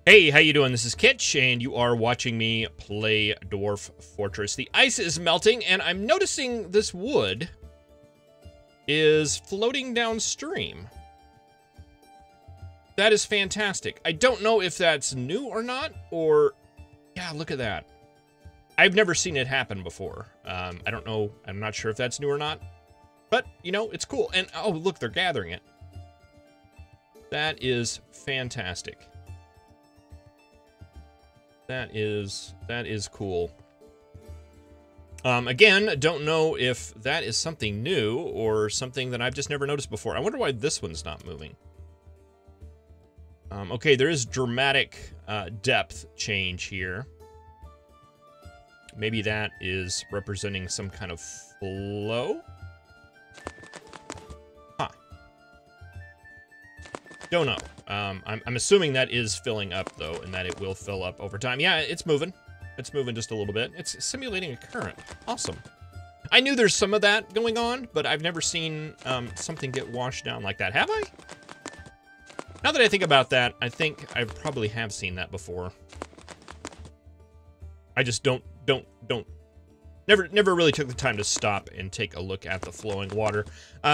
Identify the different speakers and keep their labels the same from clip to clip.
Speaker 1: Hey, how you doing? This is Kitch, and you are watching me play Dwarf Fortress. The ice is melting, and I'm noticing this wood is floating downstream. That is fantastic. I don't know if that's new or not, or... Yeah, look at that. I've never seen it happen before. I don't know. I'm not sure if that's new or not. But, you know, it's cool. And, oh, look, they're gathering it. That is fantastic. That is cool. Again, don't know if that is something new or something that I've just never noticed before. I wonder why this one's not moving. Okay, there is dramatic depth change here. Maybe that is representing some kind of flow? Huh. Don't know. I'm assuming that is filling up, though, and that it will fill up over time. Yeah, it's moving. It's moving just a little bit. It's simulating a current. Awesome. I knew there's some of that going on, but I've never seen something get washed down like that. Have I? Now that I think about that, I think I probably have seen that before. I just never really took the time to stop and take a look at the flowing water.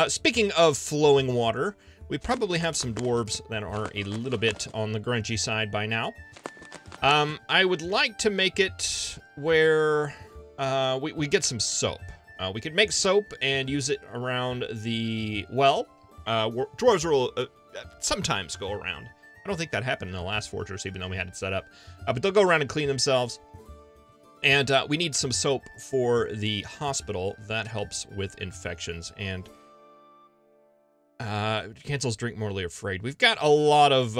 Speaker 1: Speaking of flowing water, we probably have some dwarves that are a little bit on the grungy side by now. I would like to make it where we get some soap. We could make soap and use it around the well. Dwarves will sometimes go around. I don't think that happened in the last fortress, even though we had it set up. But they'll go around and clean themselves. And we need some soap for the hospital. That helps with infections. And cancels drink mortally afraid. We've got a lot of,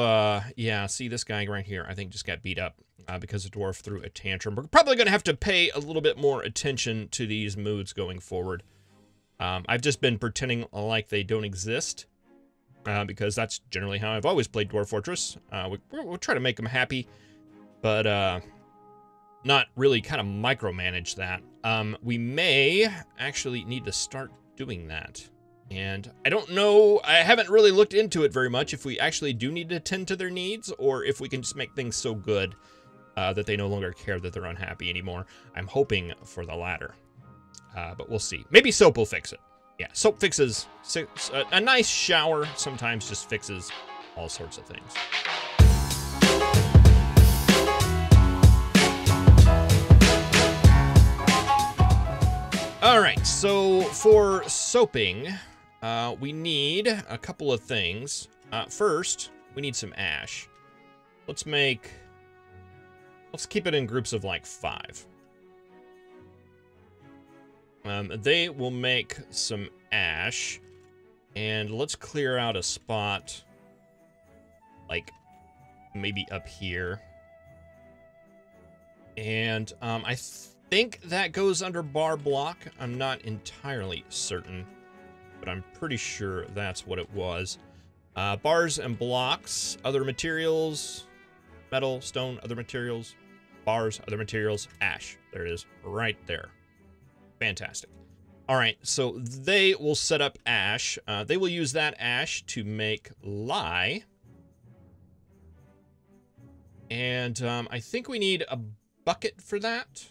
Speaker 1: yeah, see this guy right here, I think just got beat up because the dwarf threw a tantrum. We're probably going to have to pay a little bit more attention to these moods going forward. I've just been pretending like they don't exist because that's generally how I've always played Dwarf Fortress. We'll try to make them happy, but not really kind of micromanage that. We may actually need to start doing that. And I don't know, I haven't really looked into it very much if we actually do need to tend to their needs or if we can just make things so good that they no longer care that they're unhappy anymore. I'm hoping for the latter, but we'll see. Maybe soap will fix it. Yeah, soap fixes, a nice shower sometimes just fixes all sorts of things. All right, so for soaping, we need a couple of things. First, we need some ash. Let's keep it in groups of like 5. They will make some ash, and let's clear out a spot, like maybe up here. And I think that goes under bar block. I'm not entirely certain, but I'm pretty sure that's what it was. Bars and blocks, other materials, metal, stone, other materials, bars, other materials, ash. There it is, right there. Fantastic. All right, so they will set up ash. They will use that ash to make lye. And I think we need a bucket for that.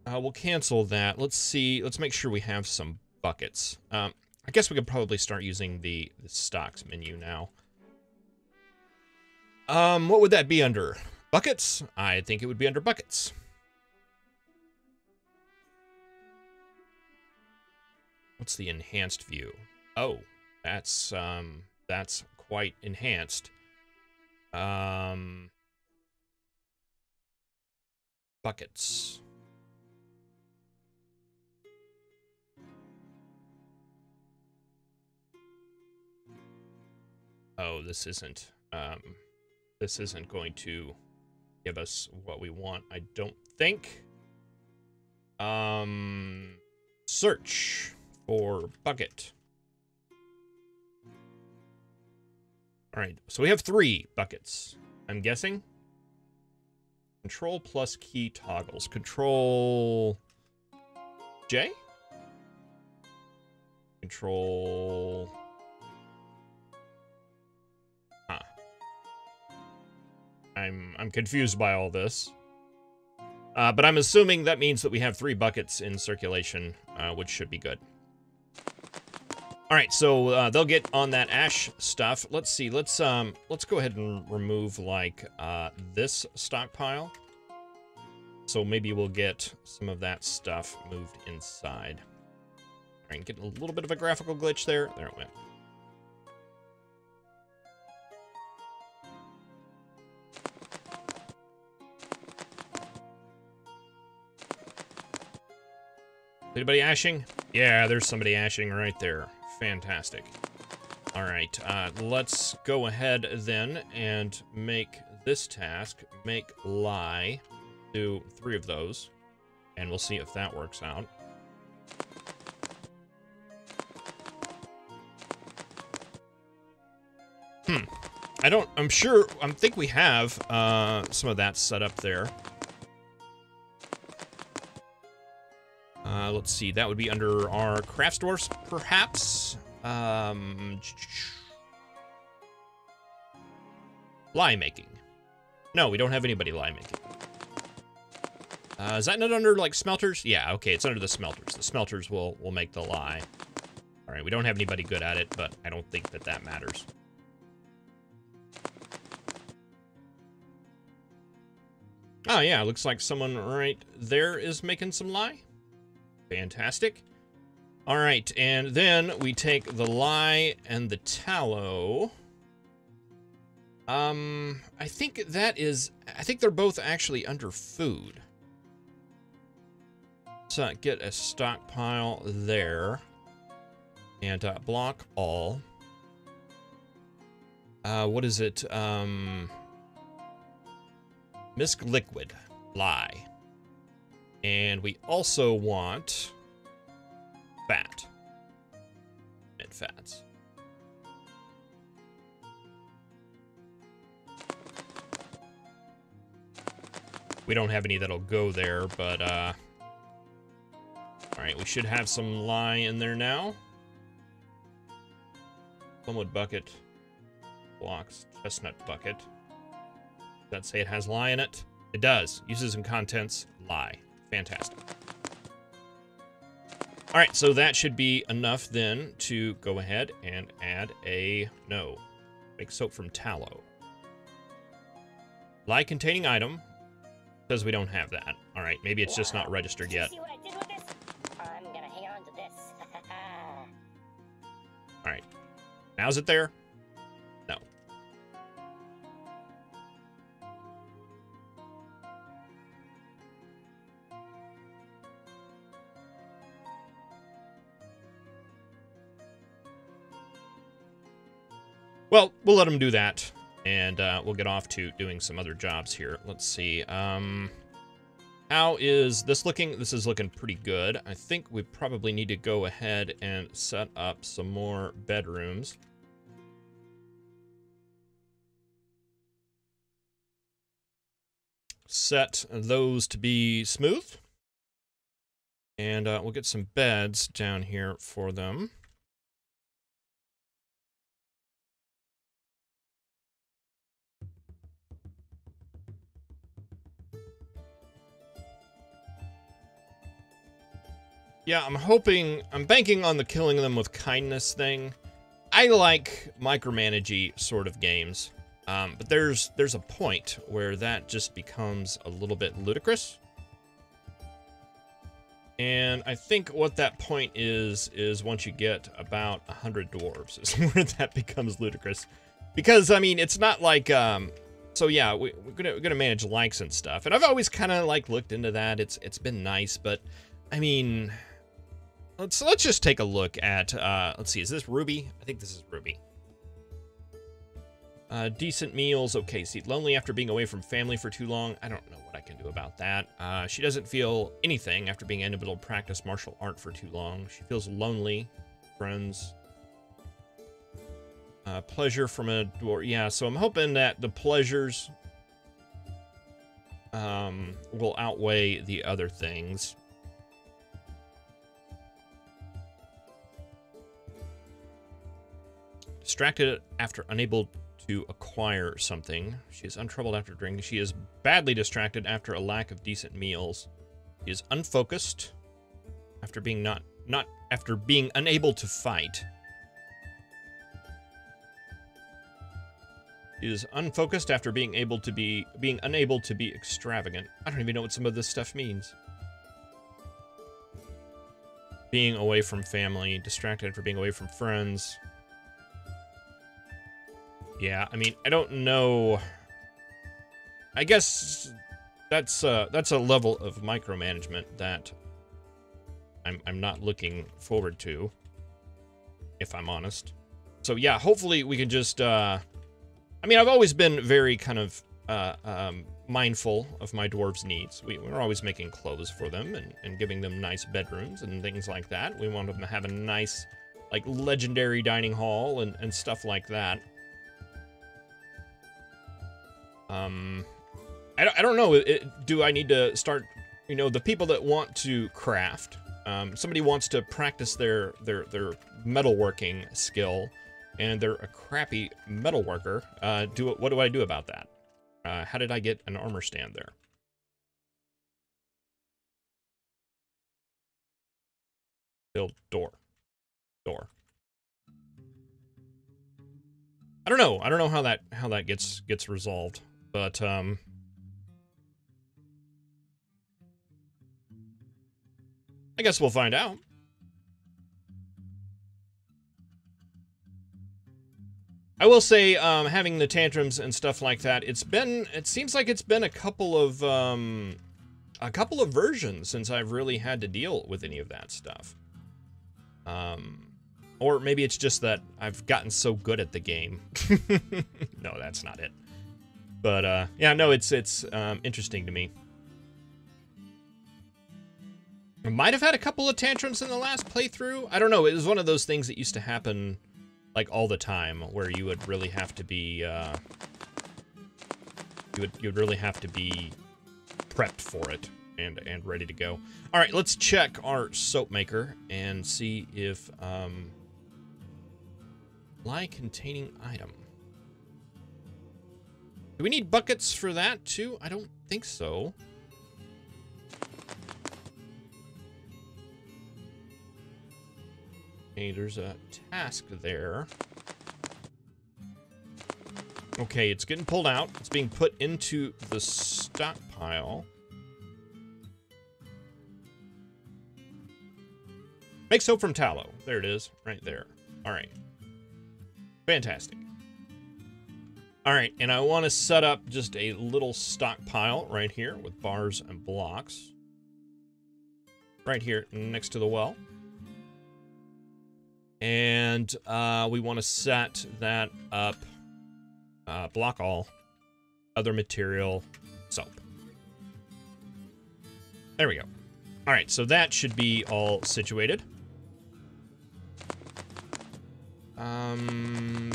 Speaker 1: We'll cancel that. Let's see. Let's make sure we have some buckets. I guess we could probably start using the stocks menu now. What would that be under? Buckets? I think it would be under buckets. What's the enhanced view? Oh, that's quite enhanced. Buckets. Oh, this isn't going to give us what we want, I don't think. Search for bucket. All right, so we have 3 buckets, I'm guessing. Control plus key toggles. Control J? Control I'm confused by all this. But I'm assuming that means that we have 3 buckets in circulation, which should be good. All right, so they'll get on that ash stuff. Let's see. Let's go ahead and remove like this stockpile. So maybe we'll get some of that stuff moved inside. All right, getting a little bit of a graphical glitch there. There it went. Anybody ashing? Yeah, there's somebody ashing right there. Fantastic. All right, let's go ahead then and make this task, make lie, do 3 of those, and we'll see if that works out. I think we have some of that set up there. Let's see, that would be under our craft stores, perhaps. Lie making. No, we don't have anybody lie making. Is that not under, like, smelters? Yeah, okay, it's under the smelters. The smelters will make the lie. All right, we don't have anybody good at it, but I don't think that matters. Oh, yeah, looks like someone right there is making some lie. Fantastic. All right, and then we take the lye and the tallow. I think they're both actually under food. So get a stockpile there. And block all. What is it? Misk liquid, lye. And we also want fat. Mid fats. We don't have any that'll go there, but all right, we should have some lye in there now. Plumwood bucket blocks chestnut bucket. Does that say it has lye in it? It does. Uses and contents, lye. Fantastic. All right, so that should be enough then to go ahead and add make soap from tallow. Lye containing item, because we don't have that. All right, maybe it's just not registered yet.
Speaker 2: See what I did with this? I'm gonna hang on to this.
Speaker 1: All right, now is it there? No. Well, we'll let them do that, and we'll get off to doing some other jobs here. Let's see. How is this looking? This is looking pretty good. I think we probably need to go ahead and set up some more bedrooms. Set those to be smooth. And we'll get some beds down here for them. Yeah, I'm banking on the killing them with kindness thing. I like micromanagey sort of games, but there's a point where that just becomes a little bit ludicrous. And I think what that point is once you get about 100 dwarves is where that becomes ludicrous. Because, I mean, it's not like, so yeah, we're gonna manage likes and stuff. And I've always kind of like looked into that. It's been nice, but I mean, let's just take a look at, let's see, is this Ruby? I think this is Ruby. Decent meals. Okay, see, lonely after being away from family for too long. I don't know what I can do about that. She doesn't feel anything after being unable to practice martial art for too long. She feels lonely. Friends. Pleasure from a dwarf. Yeah, so I'm hoping that the pleasures will outweigh the other things. Distracted after unable to acquire something. She is untroubled after drinking. She is badly distracted after a lack of decent meals. She is unfocused after being after being unable to fight. She is unfocused after being unable to be extravagant. I don't even know what some of this stuff means. Being away from family, distracted after being away from friends. Yeah, I mean, I don't know. I guess that's a level of micromanagement that I'm not looking forward to, if I'm honest. So yeah, hopefully we can just I mean, I've always been very kind of mindful of my dwarves' needs. We're always making clothes for them and giving them nice bedrooms and things like that. We want them to have a nice, like, legendary dining hall and stuff like that. I don't know. Do I need to start, you know, the people that want to craft, somebody wants to practice their metalworking skill, and they're a crappy metalworker. What do I do about that? How did I get an armor stand there? Build door. I don't know. I don't know how that gets resolved, but I guess we'll find out. I will say, having the tantrums and stuff like that, it seems like it's been a couple of versions since I've really had to deal with any of that stuff. Or maybe it's just that I've gotten so good at the game. No, that's not it. But, yeah, no, it's interesting to me. I might have had a couple of tantrums in the last playthrough. I don't know, it was one of those things that used to happen, like, all the time, where you would really have to be, you'd really have to be prepped for it and ready to go. All right, let's check our soap maker and see if, lye containing item. Do we need buckets for that, too? I don't think so. Okay, there's a task there. Okay, it's getting pulled out. It's being put into the stockpile. Make soap from tallow. There it is, right there. All right. Fantastic. All right, and I want to set up just a little stockpile right here with bars and blocks. Right here next to the well. And we want to set that up, block all, other material, soap. There we go. All right, so that should be all situated.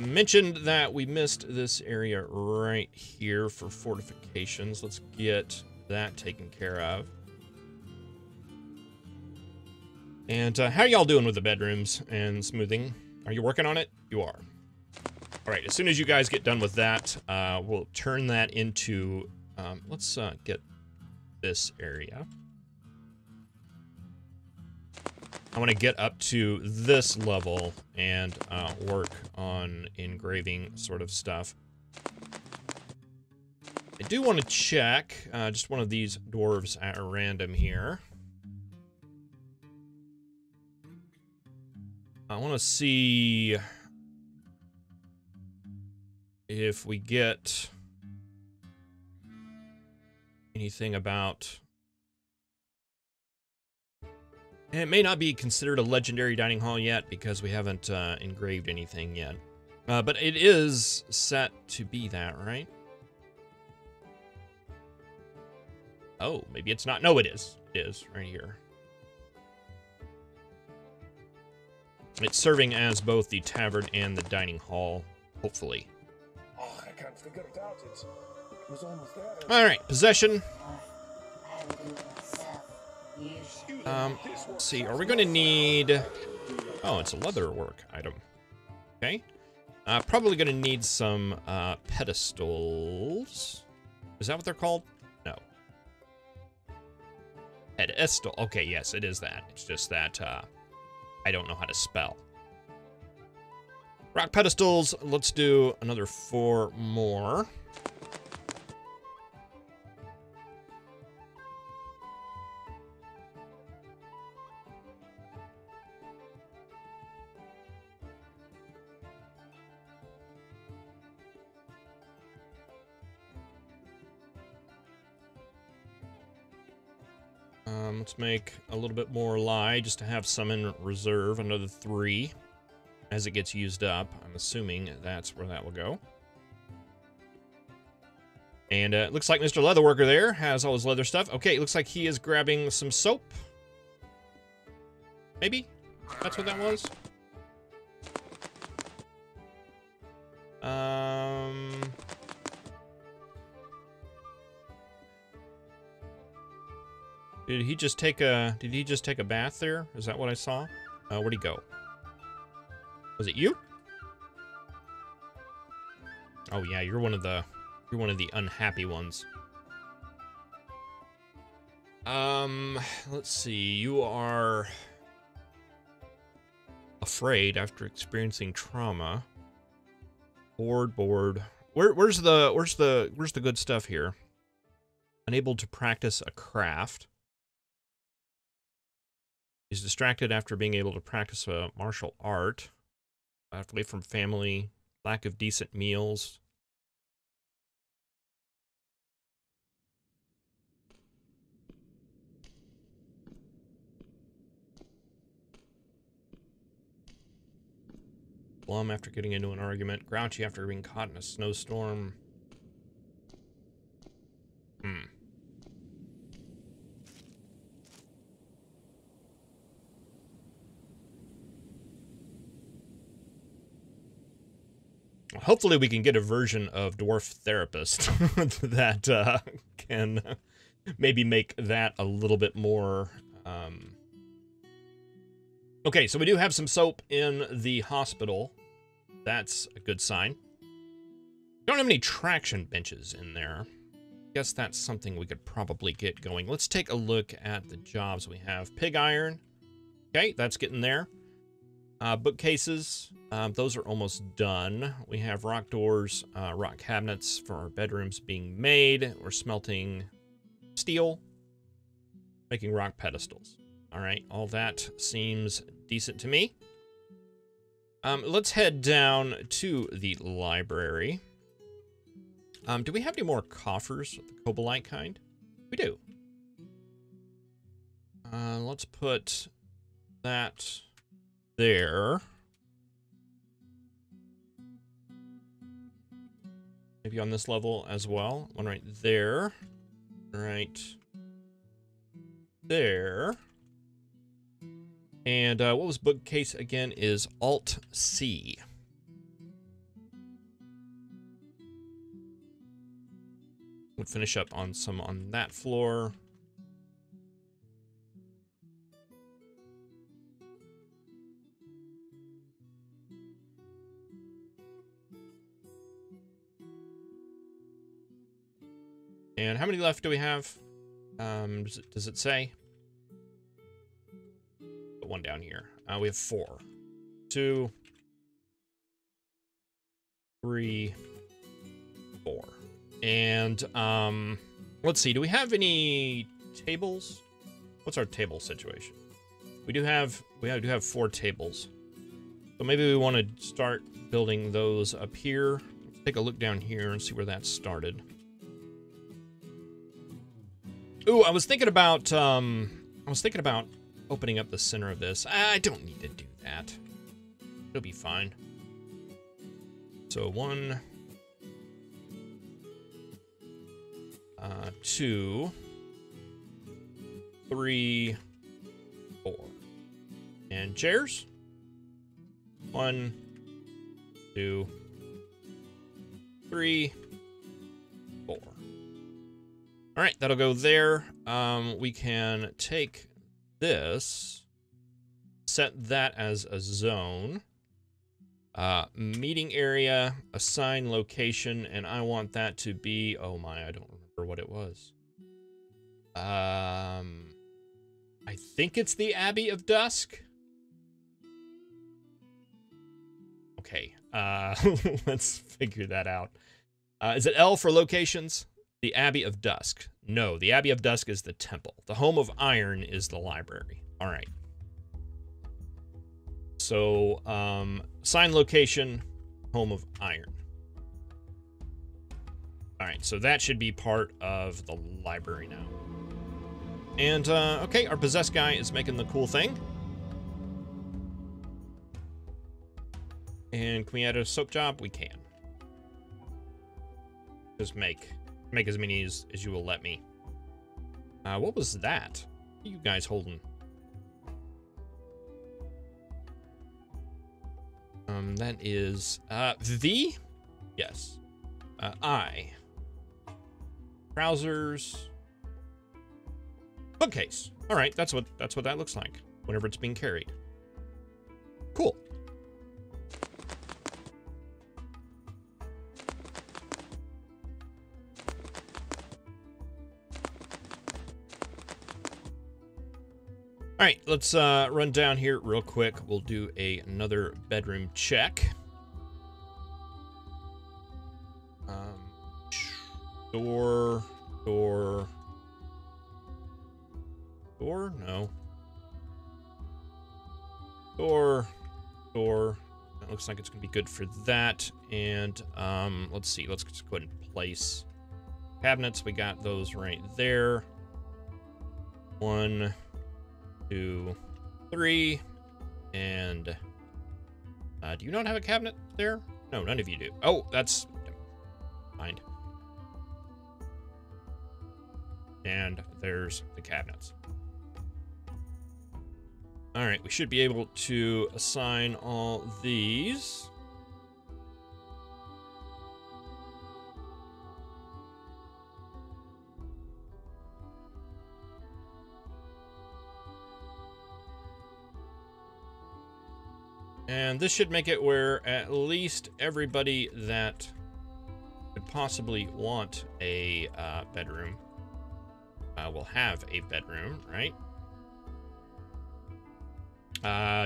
Speaker 1: Mentioned that we missed this area right here for fortifications. Let's get that taken care of. And how y'all doing with the bedrooms and smoothing? Are you working on it? You are. All right, as soon as you guys get done with that, we'll turn that into, let's get this area. I want to get up to this level and work on engraving sort of stuff. I do want to check just one of these dwarves at random here. I want to see if we get anything about... And it may not be considered a legendary dining hall yet because we haven't engraved anything yet. But it is set to be that, right? Oh, maybe it's not. No, it is. It is, right here. It's serving as both the tavern and the dining hall, hopefully.
Speaker 3: Oh, I can't figure it out. It was almost there.
Speaker 1: All right, possession. Let's see, are we going to need... Oh, it's a leather work item. Okay. Probably going to need some pedestals. Is that what they're called? No. Pedestal. Okay, yes, it is that. It's just that I don't know how to spell. Rock pedestals. Let's do another 4 more. Let's make a little bit more lye just to have some in reserve. Another 3 as it gets used up. I'm assuming that's where that will go. And it looks like Mr. Leatherworker there has all his leather stuff. Okay, it looks like he is grabbing some soap. Maybe? That's what that was? Did he just take a bath there? Is that what I saw? Where'd he go? Was it you? Oh yeah, you're one of the unhappy ones. Let's see. You are afraid after experiencing trauma. Bored. Where's the good stuff here? Unable to practice a craft. He's distracted after being able to practice a martial art. Away from family. Lack of decent meals. Glum after getting into an argument. Grouchy after being caught in a snowstorm. Hopefully we can get a version of Dwarf Therapist that can maybe make that a little bit more... Okay, so we do have some soap in the hospital. That's a good sign. Don't have any traction benches in there. Guess that's something we could probably get going. Let's take a look at the jobs we have. Pig iron. Okay, that's getting there. Bookcases. Those are almost done. We have rock doors, rock cabinets for our bedrooms being made. We're smelting steel, making rock pedestals. All right, all that seems decent to me. Let's head down to the library. Do we have any more coffers, the cobalite kind? We do. Let's put that there. Maybe on this level as well. One right there. Right there. And what was bookcase again is Alt-C. We'll finish up on some on that floor. And how many left do we have? Does it say? One down here. We have 4. 2, 3, 4. And let's see. Do we have any tables? What's our table situation? We do have 4 tables. So maybe we want to start building those up here. Let's take a look down here and see where that started. Ooh, I was thinking about opening up the center of this. I don't need to do that. It'll be fine. So 1, 2, 3, 4. And chairs. 1, 2, 3, 4. All right, that'll go there. We can take this, set that as a zone. Meeting area, assign location, and I want that to be, oh my, I don't remember what it was. I think it's the Abbey of Dusk. Okay, let's figure that out. Is it L for locations? The Abbey of Dusk. No, the Abbey of Dusk is the temple. The Home of Iron is the library. All right. So, assign location, Home of Iron. All right, so that should be part of the library now. And, okay, our possessed guy is making the cool thing. And can we add a soap job? We can. Just make as many as you will let me. What was that? What are you guys holding? That is, V? Yes. I. Trousers. Bookcase. All right, that's what that looks like whenever it's being carried. Cool. All right, let's run down here real quick. We'll do another bedroom check. Door. No. Door. That looks like it's gonna be good for that. And let's see. Let's just go ahead and place cabinets. We got those right there. 1, 2, 3, and do you not have a cabinet there? No, none of you do. Oh, that's fine. And there's the cabinets. All right, we should be able to assign all these. And this should make it where at least everybody that could possibly want a bedroom will have a bedroom, right?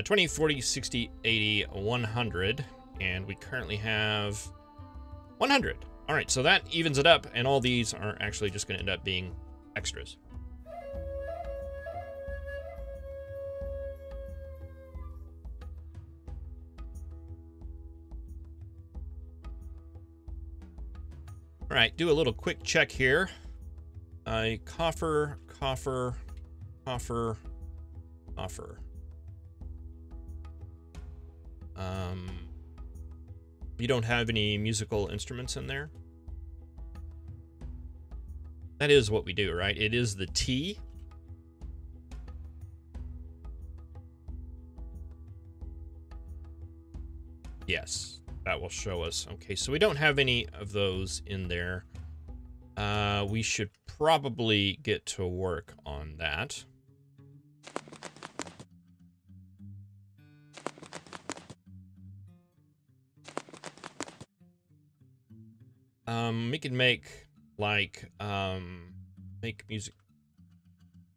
Speaker 1: 20, 40, 60, 80, 100. And we currently have 100. All right, so that evens it up, and all these are actually just going to end up being extras. All right, do a little quick check here. Coffer. You don't have any musical instruments in there? That is what we do, right? It is the T. Yes, that will show us. Okay, so we don't have any of those in there. We should probably get to work on that. We can make, like, make music,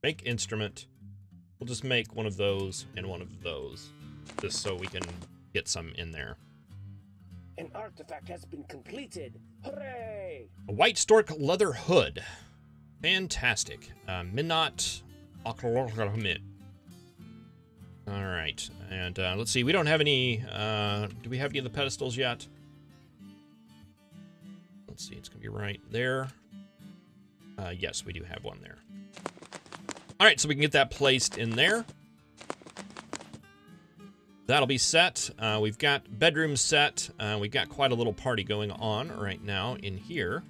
Speaker 1: make instrument. We'll just make one of those and one of those, just so we can get some in there.
Speaker 3: An artifact has been completed. Hooray!
Speaker 1: A white stork leather hood. Fantastic. Minot. All right, and let's see. We don't have any. Do we have any of the pedestals yet? Let's see. It's gonna be right there. Yes, we do have one there. All right, so we can get that placed in there. That'll be set. We've got bedroom set. We've got quite a little party going on right now in here.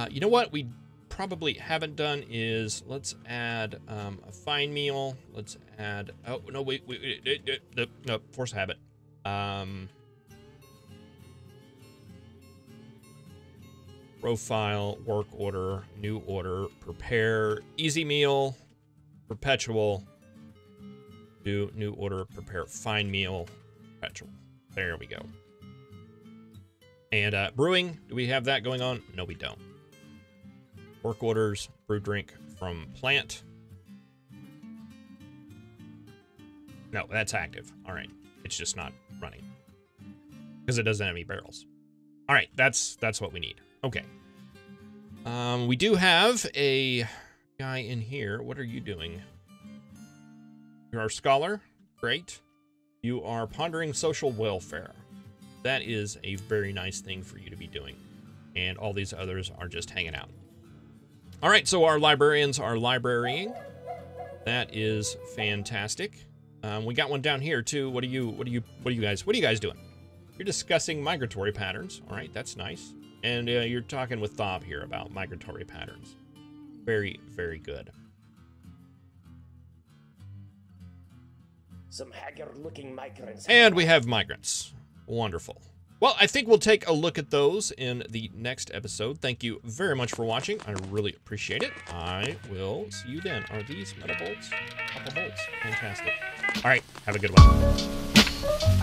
Speaker 1: You know what we probably haven't done is let's add a fine meal. Let's add. Oh no, wait, no, force habit. Profile, work order, new order, prepare, easy meal, perpetual. Do new order, prepare, fine meal, perpetual. There we go. And brewing, do we have that going on? No, we don't. Work orders, brew drink from plant. No, that's active. All right. It's just not running because it doesn't have any barrels. All right, that's what we need. Okay. We do have a guy in here. What are you doing? You're our scholar. Great. You are pondering social welfare. That is a very nice thing for you to be doing. And all these others are just hanging out. All right, so our librarians are librarying. That is fantastic. We got one down here too. What are you guys doing? You're discussing migratory patterns. All right, that's nice. And you're talking with Thob here about migratory patterns. Very, very good.
Speaker 3: Some haggard-looking migrants.
Speaker 1: And we have migrants. Wonderful. Well, I think we'll take a look at those in the next episode. Thank you very much for watching. I really appreciate it. I will see you then. Are these metal bolts? Metal bolts. Fantastic. All right. Have a good one.